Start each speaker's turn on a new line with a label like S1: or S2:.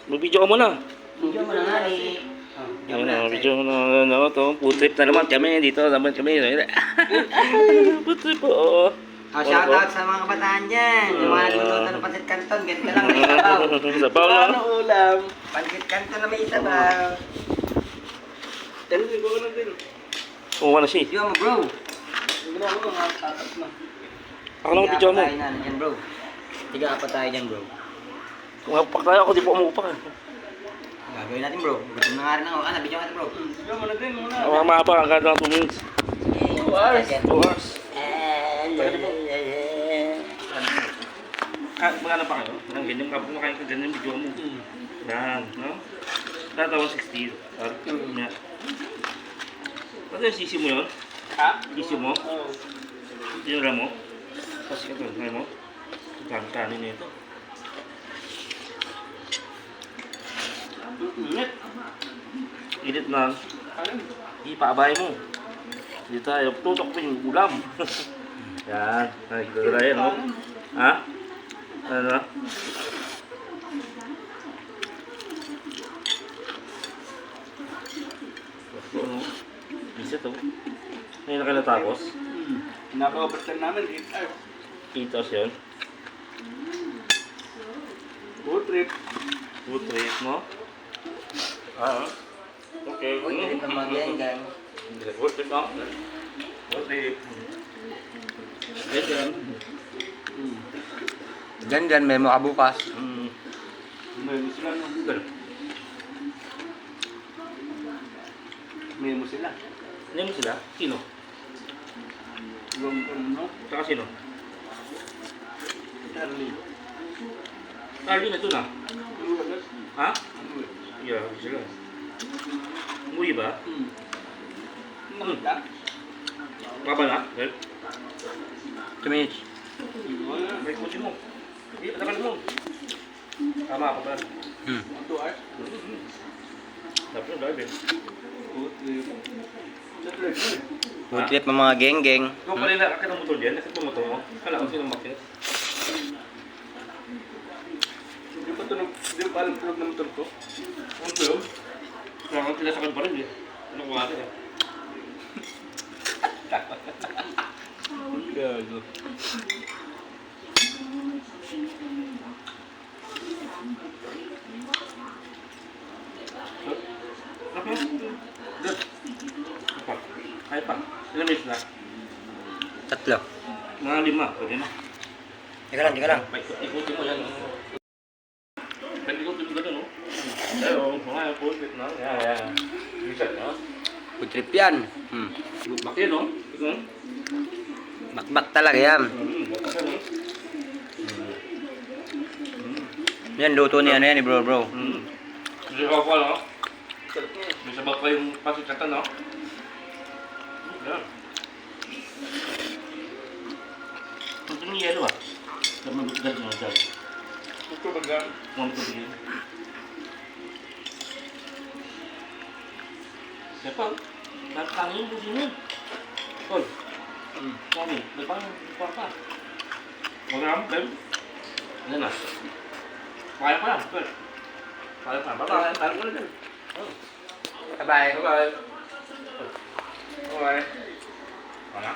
S1: Mag-video ka muna.
S2: Video mo na nga ni.
S1: Ayun na, video mo na to. Food trip na naman kami dito. Naman kami. Food trip po.
S2: Shoutout sa mga kabataan dyan. Yung mga nanonood ng Pancit Canton. Ganito lang may sabaw.
S1: Sabaw na.
S3: Ano ulam?
S2: Pancit Canton na may sabaw.
S3: Dali, ko lang din.
S1: Kumuha na siya.
S2: Video mo bro.
S3: Siguro ako mga tatas na.
S1: Ako lang ang video mo.
S2: Tiga-apat tayo na dyan bro. Tiga-apat tayo dyan bro.
S1: Umapak tayo ako. Di po umupak.
S2: Gagawin natin bro. Gutom na nga rin ako. Video natin bro.
S3: Video mo na din muna.
S1: Ang mahaba. Ang ganda ng 2 minutes.
S2: 2 hours.
S1: 2 hours. Magana pa kayo? Ang ganyan ka kumakain ka ganyan video mo. Yan, no? Tatawa 60. Yan. Ano yung sisi mo yun?
S3: Ha?
S1: Sisi mo?
S3: Oo.
S1: Tinura mo? Tapos ito, try mo? Kanin na ito.
S3: Init.
S1: Init na.
S3: Alin?
S1: Ipaabay mo. Dito tayo, tutok mo yung ulam. Yan, nakikita na yan, no? Ha? Ano na? Ano? Isa to. Ngayon na kayo natapos.
S3: Naka-overtime namin 8 hours.
S1: 8 hours yun.
S3: Food trip.
S1: Food trip mo. Ah, okay.
S2: Uy, galit ng mga gang.
S1: Food trip mo. Food trip. Ganyan.
S2: Dyan, memo ka bukas.
S3: Memo sila no? Memo sila.
S1: Ano mo sila? Sino?
S3: Yung ano?
S1: Saka sino?
S3: Charlie.
S1: Carly na ito na.
S3: Uwagas.
S1: Ha?
S3: Ano?
S1: Yeah, sila. Umuwi ba?
S3: Nakita?
S1: Baba na? Well,
S2: 2 minutes.
S3: Wala.
S1: may kutsi mo. Hindi, patagal mo. Tama ako ba?
S3: 2 hours.
S1: Dapat yung drive eh.
S3: Food trip. Sa trip mo eh.
S2: Food trip ng mga geng-geng.
S1: Ikaw pala yung nakakit ng motor dyan. Nakit mo motor mo. Kala ko sino makit.
S3: Hindi ba tunog? Hindi ba alam tunog ng motor ko?
S1: Ano ba yun? Nakakit sila sa pa rin eh. Ano ko natin eh.
S3: Gago.
S1: Apa? Good. Apa? Ay pa. Ilang minutes na?
S2: 3.
S1: Mga 5. Pwede na.
S2: Teka lang.
S1: Ikutin mo yan. Ikutin mo gano'n, no? Pero, mga pulpit na. Yan. Reset, no?
S2: Food trip yan.
S1: Bakit, no? Ito,
S2: Bakbak talaga yan.
S1: bakit, no?
S2: Yan, luto ni ano yan, ni bro.
S1: Hindi ka pa, no? May sabab pa yung pasikatan, no? Yan. Ito yung yelo, ah. Dapat mabutigad nyo dyan.
S3: Gusto ba gan?
S1: Mga tubigin. Siapa? Datangin di sini. Oi. Kami, depan apa? Program dem. Ini lah. Kaya pa, good. Kaya pa. Bye-bye. Tayo muna din.
S2: Bye-bye.
S1: Bye-bye. Bye-bye. Wala.